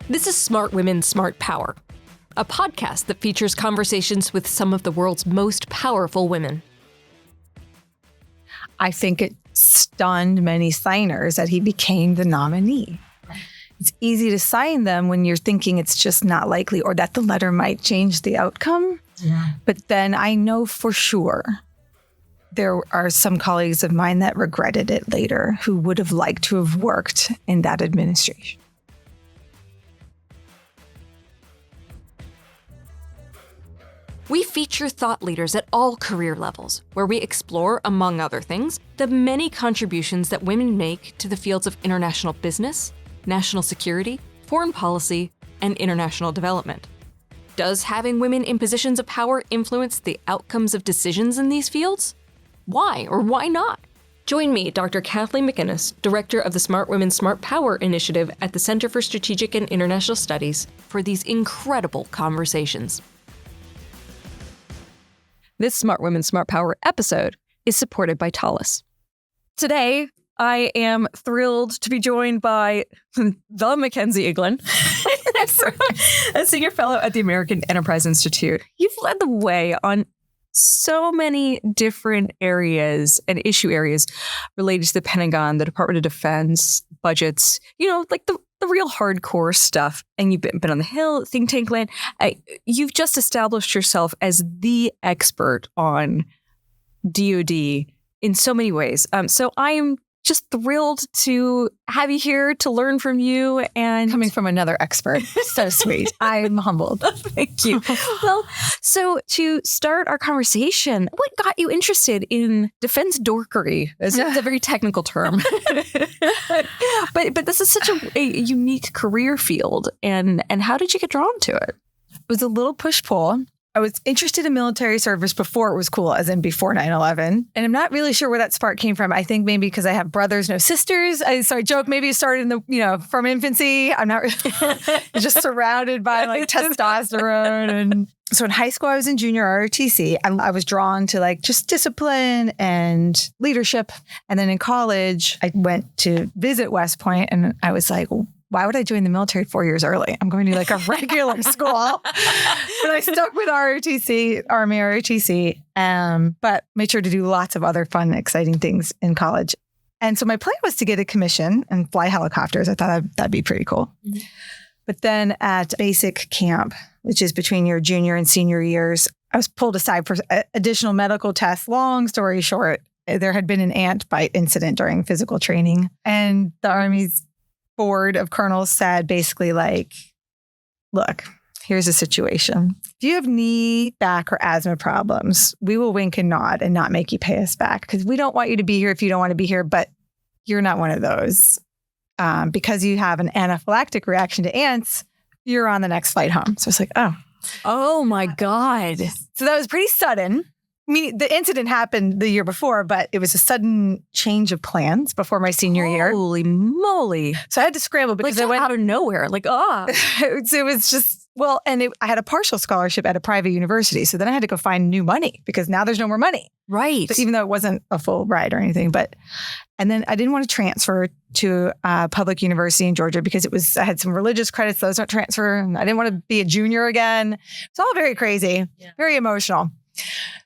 This is Smart Women, Smart Power, a podcast that features conversations with some of the world's most powerful women. I think it stunned many signers that he became the nominee. It's easy to sign them when you're thinking it's just not likely or that the letter might change the outcome. Yeah. But then I know for sure there are some colleagues of mine that regretted it later who would have liked to have worked in that administration. We feature thought leaders at all career levels, where we explore, among other things, the many contributions that women make to the fields of international business, national security, foreign policy, and international development. Does having women in positions of power influence the outcomes of decisions in these fields? Why or why not? Join me, Dr. Kathleen McInnis, Director of the Smart Women, Smart Power Initiative at the Center for Strategic and International Studies, for these incredible conversations. This Smart Women, Smart Power episode is supported by Thales. Today, I am thrilled to be joined by the Mackenzie Eaglen, a senior fellow at the American Enterprise Institute. You've led the way on so many different areas and issue areas related to the Pentagon, the Department of Defense, budgets, like the real hardcore stuff. And you've been on the Hill, think tank land. You've just established yourself as the expert on DoD in so many ways. So I am just thrilled to have you here to learn from you. And coming from another expert. So sweet. I'm humbled. Thank you. Well, so to start our conversation, what got you interested in defense dorkery? It's a very technical term. but this is such a unique career field. And how did you get drawn to it? It was a little push-pull. I was interested in military service before it was cool, as in before 9/11. And I'm not really sure where that spark came from. I think maybe because I have brothers, no sisters. I joke maybe it started in from infancy. I'm not really just surrounded by like testosterone. And so in high school, I was in junior ROTC. I was drawn to just discipline and leadership. And then in college, I went to visit West Point and I was like, why would I join the military 4 years early? I'm going to a regular school. But I stuck with ROTC, Army ROTC, but made sure to do lots of other fun, exciting things in college. And so my plan was to get a commission and fly helicopters. I thought that'd be pretty cool. Mm-hmm. But then at basic camp, which is between your junior and senior years, I was pulled aside for additional medical tests. Long story short, there had been an ant bite incident during physical training. And the Army's board of colonels said basically look, here's a situation. If you have knee, back, or asthma problems, we will wink and nod and not make you pay us back because we don't want you to be here if you don't want to be here, but you're not one of those. Because you have an anaphylactic reaction to ants, you're on the next flight home. So it's like, oh my God. So that was pretty sudden. I mean, the incident happened the year before, but it was a sudden change of plans before my senior year. Holy moly. So I had to scramble because I went out of nowhere. It was just, I had a partial scholarship at a private university. So then I had to go find new money because now there's no more money. Right. So even though it wasn't a full ride or anything, and then I didn't want to transfer to a public university in Georgia because I had some religious credits. Those don't transfer. And I didn't want to be a junior again. It's all very crazy, very emotional.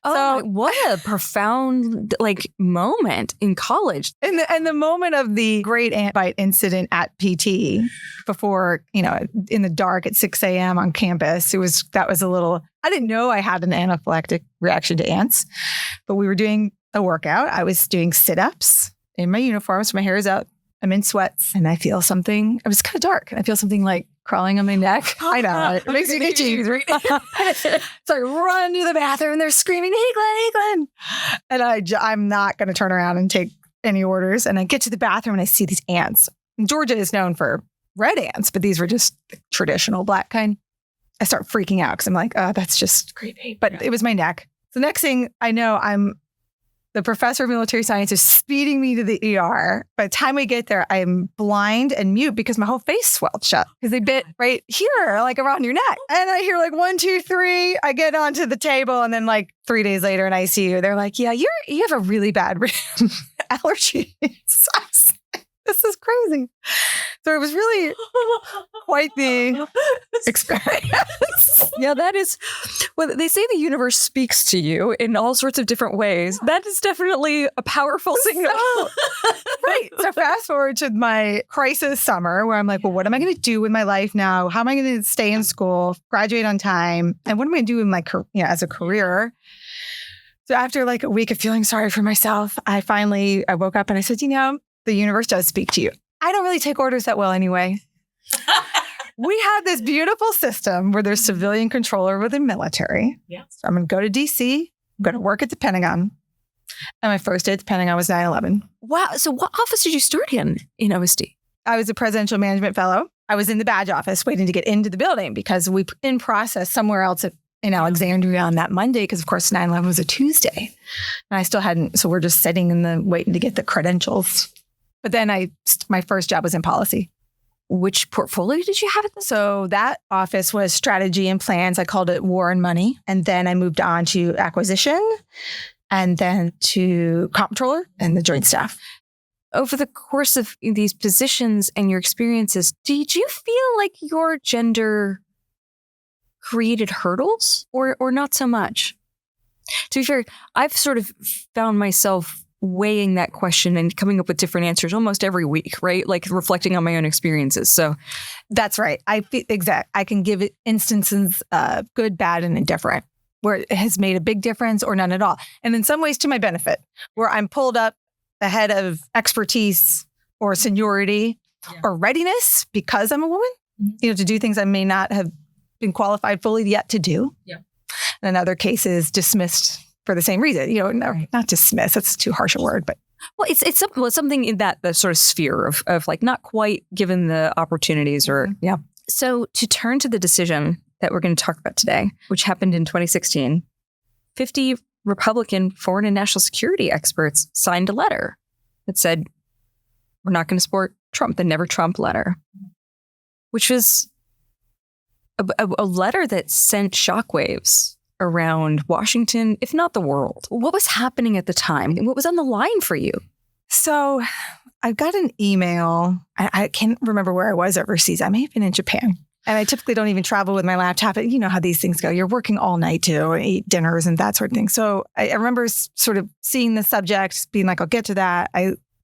So what a profound moment in college. And the moment of the great ant bite incident at PT before, in the dark at 6 a.m. on campus, that was a little, I didn't know I had an anaphylactic reaction to ants, but we were doing a workout. I was doing sit-ups in my uniform. So my hair is out. I'm in sweats and I feel something. It was kind of dark. And I feel something crawling on my neck. I know. It makes me itchy. So I run to the bathroom and they're screaming, Eaglen. And I'm not going to turn around and take any orders. And I get to the bathroom and I see these ants. And Georgia is known for red ants, but these were just the traditional black kind. I start freaking out because I'm like, oh, that's just creepy. But it was my neck. So next thing I know, the professor of military science is speeding me to the ER. By the time we get there, I'm blind and mute because my whole face swelled shut because they bit right here, around your neck. And I hear 1, 2, 3. I get onto the table and then 3 days later in ICU, they're like, yeah, you have a really bad allergy. This is crazy. So it was really quite the experience. Yeah, that is, well, they say the universe speaks to you in all sorts of different ways. That is definitely a powerful signal. Right. So fast forward to my crisis summer where I'm like, well, what am I going to do with my life now? How am I going to stay in school, graduate on time? And what am I going to do with my as a career? So after like a week of feeling sorry for myself, I woke up and I said, the universe does speak to you. I don't really take orders that well anyway. We have this beautiful system where there's civilian control over the military. Yeah. So I'm going to go to DC. I'm going to work at the Pentagon. And my first day at the Pentagon was 9/11. Wow. So what office did you start in OSD? I was a presidential management fellow. I was in the badge office waiting to get into the building because we put in process somewhere else in Alexandria on that Monday because, of course, 9/11 was a Tuesday. And I still hadn't. So we're just sitting waiting to get the credentials. But then my first job was in policy. Which portfolio did you have at this? So that office was strategy and plans. I called it war and money. And then I moved on to acquisition and then to comptroller and the joint staff. Over the course of these positions and your experiences, did you feel like your gender created hurdles or not so much? To be fair, I've sort of found myself weighing that question and coming up with different answers almost every week, right? Like reflecting on my own experiences. So that's right. I can give it instances good, bad, and indifferent where it has made a big difference or none at all. And in some ways to my benefit, where I'm pulled up ahead of expertise or seniority or readiness because I'm a woman, to do things I may not have been qualified fully yet to do. Yeah. And in other cases, dismissed for the same reason, not dismiss. That's too harsh a word, but. Well, it's something in the sort of sphere of like not quite given the opportunities or, yeah. So to turn to the decision that we're going to talk about today, which happened in 2016, 50 Republican foreign and national security experts signed a letter that said, we're not going to support Trump, the Never Trump letter, which was a letter that sent shockwaves around Washington, if not the world. What was happening at the time? What was on the line for you? So I got an email. I can't remember where I was overseas. I may have been in Japan. And I typically don't even travel with my laptop. And you know how these things go. You're working all night too, and eat dinners and that sort of thing. So I remember sort of seeing the subject, being like, I'll get to that.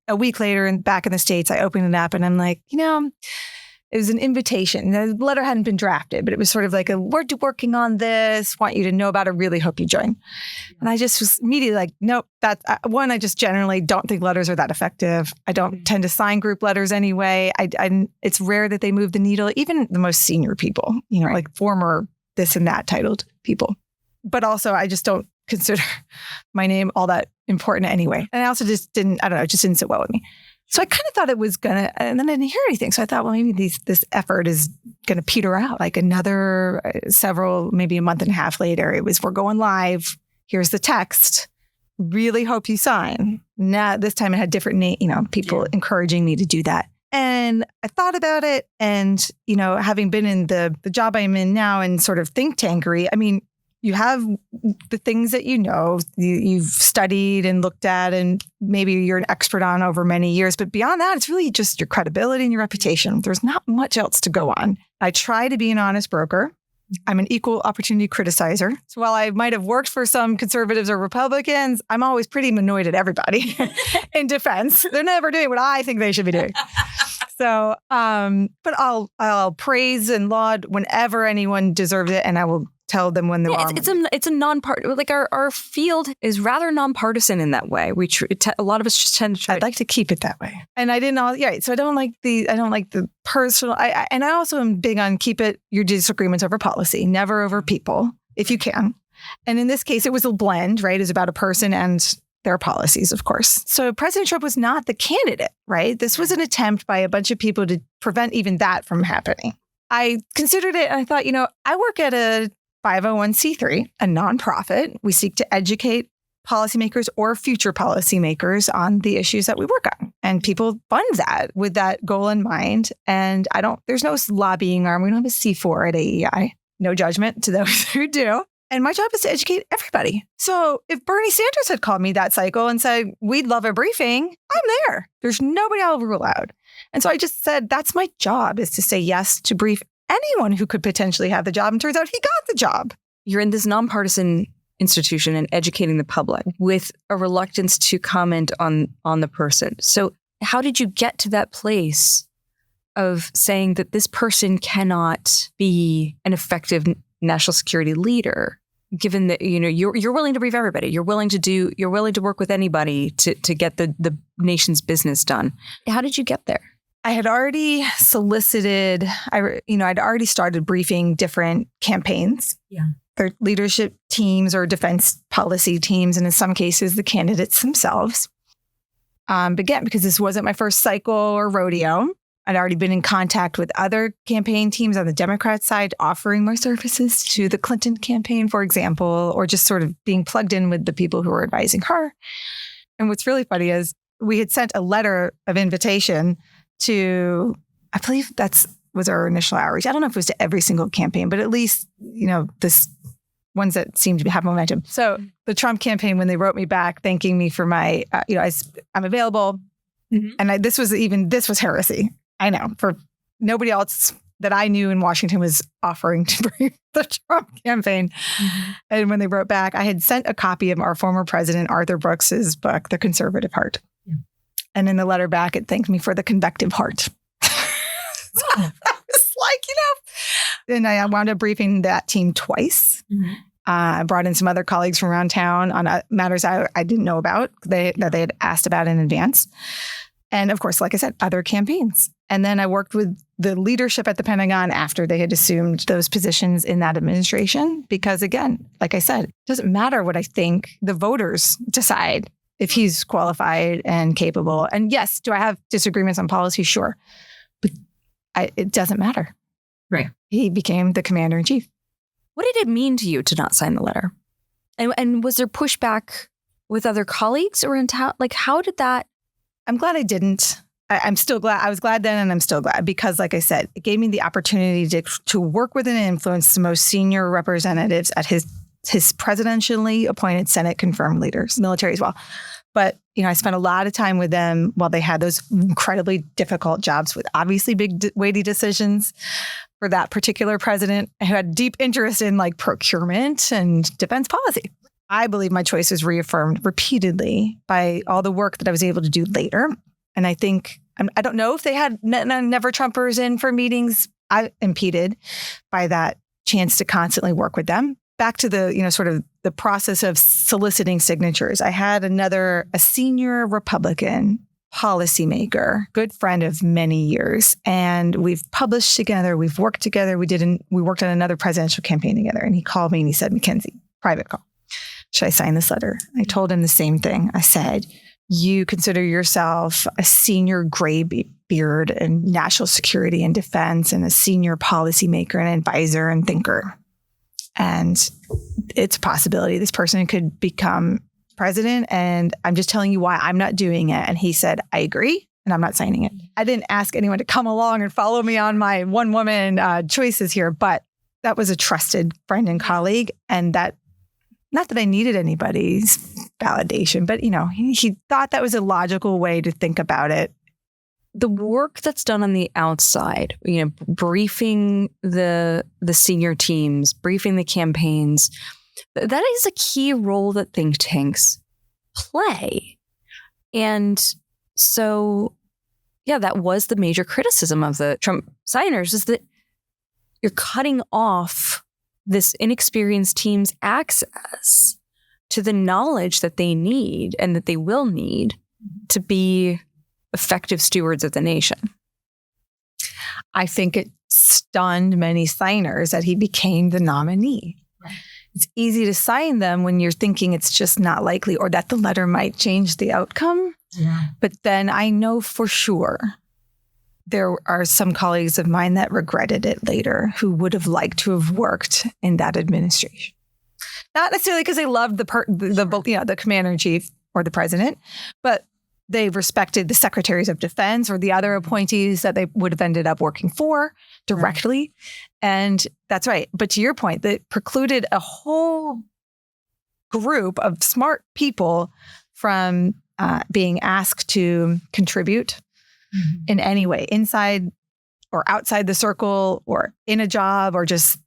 A week later, and back in the States, I opened it up and I'm like, it was an invitation. The letter hadn't been drafted, but it was sort of like we're working on this, want you to know about it, really hope you join. And I just was immediately like, nope, I just generally don't think letters are that effective. I don't tend to sign group letters anyway. It's rare that they move the needle, even the most senior people, like former this and that titled people. But also I just don't consider my name all that important anyway. And I also just didn't, it just didn't sit well with me. So I kind of thought it was and then I didn't hear anything. So I thought, well, maybe this effort is going to peter out. Like another maybe a month and a half later, we're going live. Here's the text. Really hope you sign. Now, this time it had different people encouraging me to do that. And I thought about it. And, having been in the job I'm in now and sort of think tankery, you have the things that you've studied and looked at and maybe you're an expert on over many years. But beyond that, it's really just your credibility and your reputation. There's not much else to go on. I try to be an honest broker. I'm an equal opportunity criticizer. So while I might have worked for some conservatives or Republicans, I'm always pretty annoyed at everybody in defense. They're never doing what I think they should be doing. So, but I'll praise and laud whenever anyone deserves it, and I will tell them when they're wrong. It's a nonpartisan. Like our field is rather nonpartisan in that way. A lot of us just tend to try. I'd like to keep it that way, and I didn't. So I don't like the personal. And I also am big on keep your disagreements over policy, never over people, if you can. And in this case, it was a blend. Right, it's about a person and their policies, of course. So President Trump was not the candidate. Right, this was an attempt by a bunch of people to prevent even that from happening. I considered it, and I thought, I work at a 501c3, a nonprofit. We seek to educate policymakers or future policymakers on the issues that we work on. And people fund that with that goal in mind. And there's no lobbying arm. We don't have a C4 at AEI. No judgment to those who do. And my job is to educate everybody. So if Bernie Sanders had called me that cycle and said, we'd love a briefing, I'm there. There's nobody I'll rule out. And so I just said, that's my job, is to say yes to brief anyone who could potentially have the job. And turns out he got the job. You're in this nonpartisan institution and educating the public with a reluctance to comment on the person. So how did you get to that place of saying that this person cannot be an effective national security leader, given that, you're willing to brief everybody, you're willing to work with anybody to get the nation's business done? How did you get there? I had already solicited, I'd already started briefing different campaigns. Yeah. Their leadership teams or defense policy teams, and in some cases, the candidates themselves. But again, because this wasn't my first cycle or rodeo, I'd already been in contact with other campaign teams on the Democrat side, offering my services to the Clinton campaign, for example, or just sort of being plugged in with the people who were advising her. And what's really funny is we had sent a letter of invitation to, I believe was our initial outreach. I don't know if it was to every single campaign, but at least, this ones that seemed to have momentum. So the Trump campaign, when they wrote me back, thanking me for my, I'm available. Mm-hmm. And this was heresy. I know, for nobody else that I knew in Washington was offering to brief the Trump campaign. Mm-hmm. And when they wrote back, I had sent a copy of our former president, Arthur Brooks's book, The Conservative Heart. Yeah. And in the letter back, it thanked me for the convective heart. So I was like, and I wound up briefing that team twice. Mm-hmm. I brought in some other colleagues from around town on matters I didn't know about, that they had asked about in advance. And of course, like I said, other campaigns. And then I worked with the leadership at the Pentagon after they had assumed those positions in that administration. Because again, like I said, it doesn't matter what I think. The voters decide if he's qualified and capable. And yes, do I have disagreements on policy? Sure. But it doesn't matter. Right. He became the commander in chief. What did it mean to you to not sign the letter? And was there pushback with other colleagues or in town? Like, how did that? I'm glad I didn't. I'm still glad. I was glad then, and I'm still glad because, like I said, it gave me the opportunity to work with and influence the most senior representatives at his presidentially appointed Senate confirmed leaders, military as well. But, I spent a lot of time with them while they had those incredibly difficult jobs with obviously big, weighty decisions for that particular president who had deep interest in like procurement and defense policy. I believe my choice was reaffirmed repeatedly by all the work that I was able to do later. And I think, I don't know if they had never Trumpers in for meetings. I impeded by that chance to constantly work with them. Back to the, sort of the process of soliciting signatures. I had a senior Republican policymaker, good friend of many years. And we've published together, we've worked together. We worked on another presidential campaign together. And he called me and he said, Mackenzie, private call. Should I sign this letter? I told him the same thing. I said, you consider yourself a senior gray beard in national security and defense and a senior policymaker and advisor and thinker. And it's a possibility this person could become president. And I'm just telling you why I'm not doing it. And he said, I agree. And I'm not signing it. I didn't ask anyone to come along and follow me on my one woman choices here, but that was a trusted friend and colleague. And that, not that I needed anybody's validation, but he thought that was a logical way to think about it. The work that's done on the outside, briefing the senior teams, briefing the campaigns, that is a key role that think tanks play. And so, that was the major criticism of the Trump signers, is that you're cutting off this inexperienced team's access to the knowledge that they need and that they will need to be effective stewards of the nation. I think it stunned many signers that he became the nominee. Right. It's easy to sign them when you're thinking it's just not likely or that the letter might change the outcome. Yeah. But then I know for sure there are some colleagues of mine that regretted it later who would have liked to have worked in that administration. Not necessarily because they loved the commander in chief or the president, but They respected the secretaries of defense or the other appointees that they would have ended up working for directly. Right. And that's right. But to your point, that precluded a whole group of smart people from being asked to contribute in any way, inside or outside the circle or in a job or just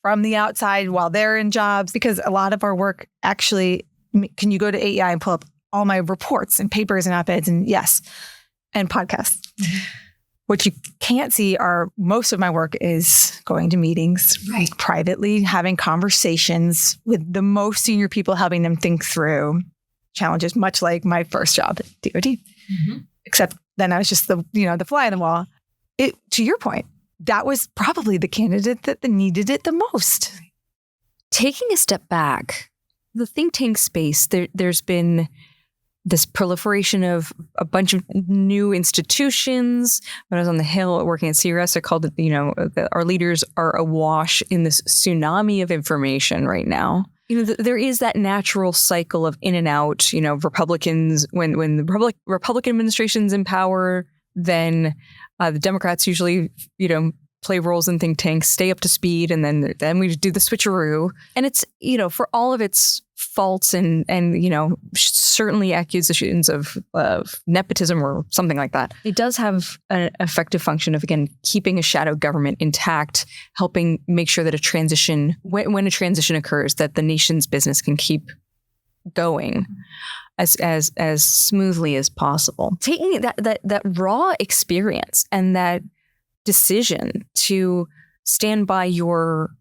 from the outside while they're in jobs. Because a lot of our work actually, can you go to AEI and pull up all my reports and papers and op-eds and and podcasts. What you can't see are most of my work is going to meetings, right, privately, having conversations with the most senior people, helping them think through challenges, much like my first job at DoD. Except then I was just the fly on the wall. To your point, that was probably the candidate that needed it the most. Taking a step back, the think tank space, there's been this proliferation of a bunch of new institutions. When I was on the Hill working at CSIS, I called it, our leaders are awash in this tsunami of information right now. There is that natural cycle of in and out, Republicans, when the Republican administration's in power, then the Democrats usually, play roles in think tanks, stay up to speed, and then we do the switcheroo. And it's, for all of its faults and certainly accusations of nepotism or something like that, it does have an effective function of, again, keeping a shadow government intact, helping make sure that a transition, when a transition occurs, that the nation's business can keep going as smoothly as possible. Taking that raw experience and that decision to stand by your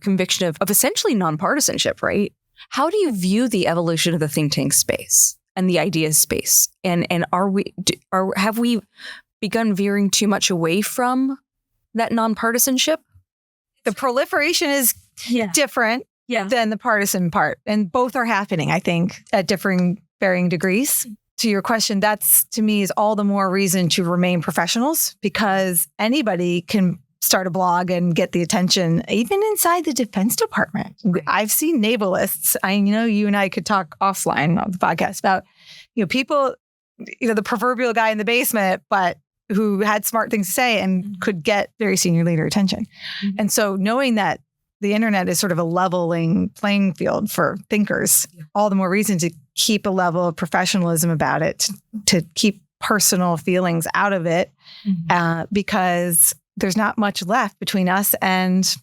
conviction of essentially nonpartisanship, right? How do you view the evolution of the think tank space and the ideas space? And have we begun veering too much away from that nonpartisanship? The proliferation is different than the partisan part, and both are happening, I think, at varying degrees. To your question, that's, to me, is all the more reason to remain professionals, because anybody can start a blog and get the attention, even inside the Defense Department. I've seen navalists. I know you and I could talk offline on the podcast about, people, the proverbial guy in the basement, but who had smart things to say and could get very senior leader attention. And so knowing that the internet is sort of a leveling playing field for thinkers, all the more reason to keep a level of professionalism about it, to keep personal feelings out of it, because there's not much left between us and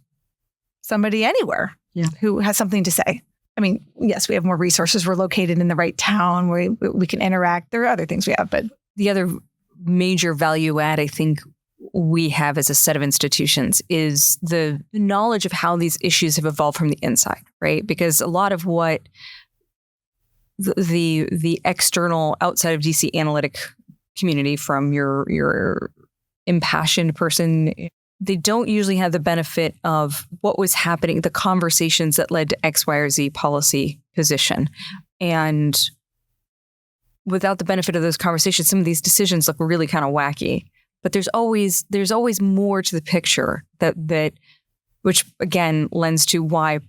somebody anywhere who has something to say. I mean, yes, we have more resources. We're located in the right town where we can interact. There are other things we have, but the other major value add, I think, we have as a set of institutions is the knowledge of how these issues have evolved from the inside, right? Because a lot of what the external, outside of DC analytic community, from your impassioned person, they don't usually have the benefit of what was happening, the conversations that led to X, Y, or Z policy position. And without the benefit of those conversations, some of these decisions look really kind of wacky. But there's always more to the picture that which again lends to why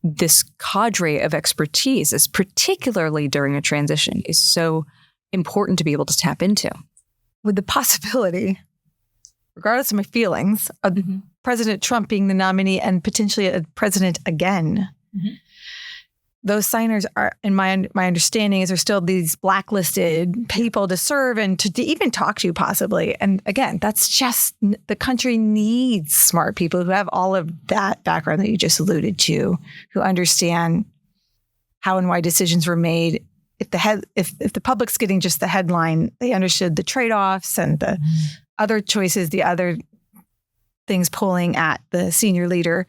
this cadre of expertise, is particularly during a transition, is so important to be able to tap into. With the possibility, regardless of my feelings, of President Trump being the nominee and potentially a president again. Those signers are, in my understanding, is there still these blacklisted people to serve and to even talk to, possibly. And again, that's just, the country needs smart people who have all of that background that you just alluded to, who understand how and why decisions were made. If the public's getting just the headline, they understood the trade-offs and the other choices, the other things pulling at the senior leader.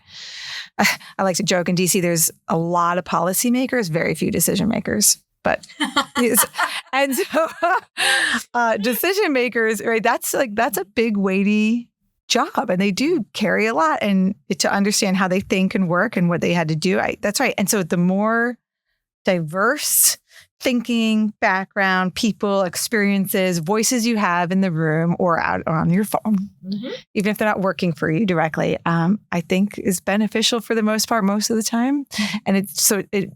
I like to joke, in DC, there's a lot of policymakers, very few decision makers. But and so decision makers, right? That's a big, weighty job, and they do carry a lot. And to understand how they think and work and what they had to do, that's right. And so the more diverse thinking, background, people, experiences, voices you have in the room or out on your phone, even if they're not working for you directly, I think is beneficial for the most part, most of the time. And it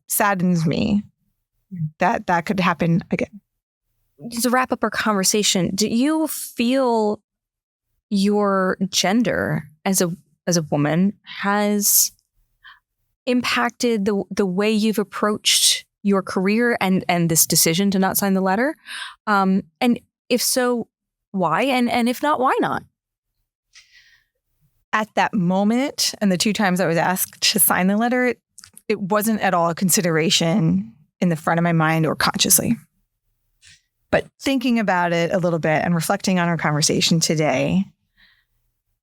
saddens me that could happen again. To wrap up our conversation, do you feel your gender as a woman has impacted the way you've approached your career and this decision to not sign the letter? And if so, why? And if not, why not? At that moment, and the 2 times I was asked to sign the letter, it wasn't at all a consideration in the front of my mind or consciously. But thinking about it a little bit and reflecting on our conversation today,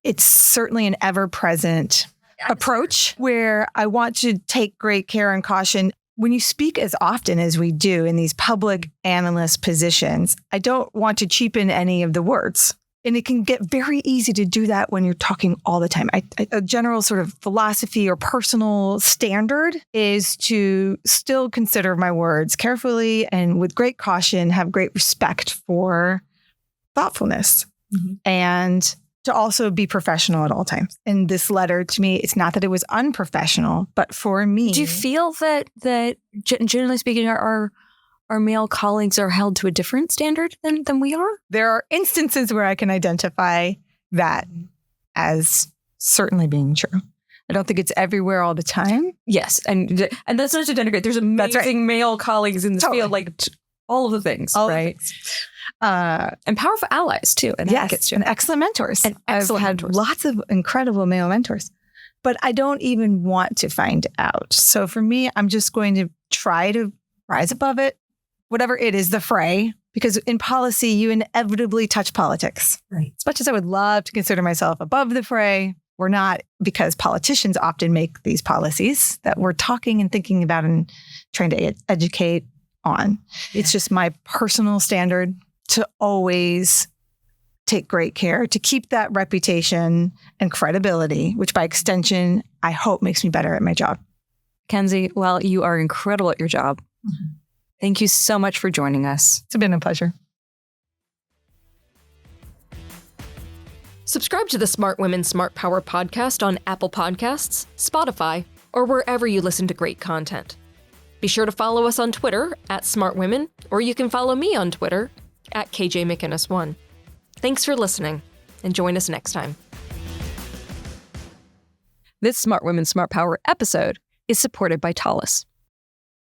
it's certainly an ever-present approach where I want to take great care and caution. When you speak as often as we do in these public analyst positions, I don't want to cheapen any of the words. And it can get very easy to do that when you're talking all the time. A general sort of philosophy or personal standard is to still consider my words carefully and with great caution, have great respect for thoughtfulness, and to also be professional at all times. And this letter, to me, it's not that it was unprofessional, but for me... Do you feel that generally speaking, our male colleagues are held to a different standard than we are? There are instances where I can identify that as certainly being true. I don't think it's everywhere all the time. Yes. And that's not to denigrate. There's amazing male colleagues in this field, like all of the things, right? And powerful allies too. And advocates too. And excellent mentors. I've had lots of incredible male mentors, but I don't even want to find out. So for me, I'm just going to try to rise above it, whatever it is, the fray, because in policy, you inevitably touch politics. Right. As much as I would love to consider myself above the fray, we're not, because politicians often make these policies that we're talking and thinking about and trying to educate on. Yeah. It's just my personal standard to always take great care to keep that reputation and credibility, which by extension, I hope makes me better at my job. Mackenzie, well, you are incredible at your job. Mm-hmm. Thank you so much for joining us. It's been a pleasure. Subscribe to the Smart Women, Smart Power podcast on Apple Podcasts, Spotify, or wherever you listen to great content. Be sure to follow us on Twitter @SmartWomen, or you can follow me on Twitter @KJMcInnis1. Thanks for listening, and join us next time. This Smart Women, Smart Power episode is supported by Talus.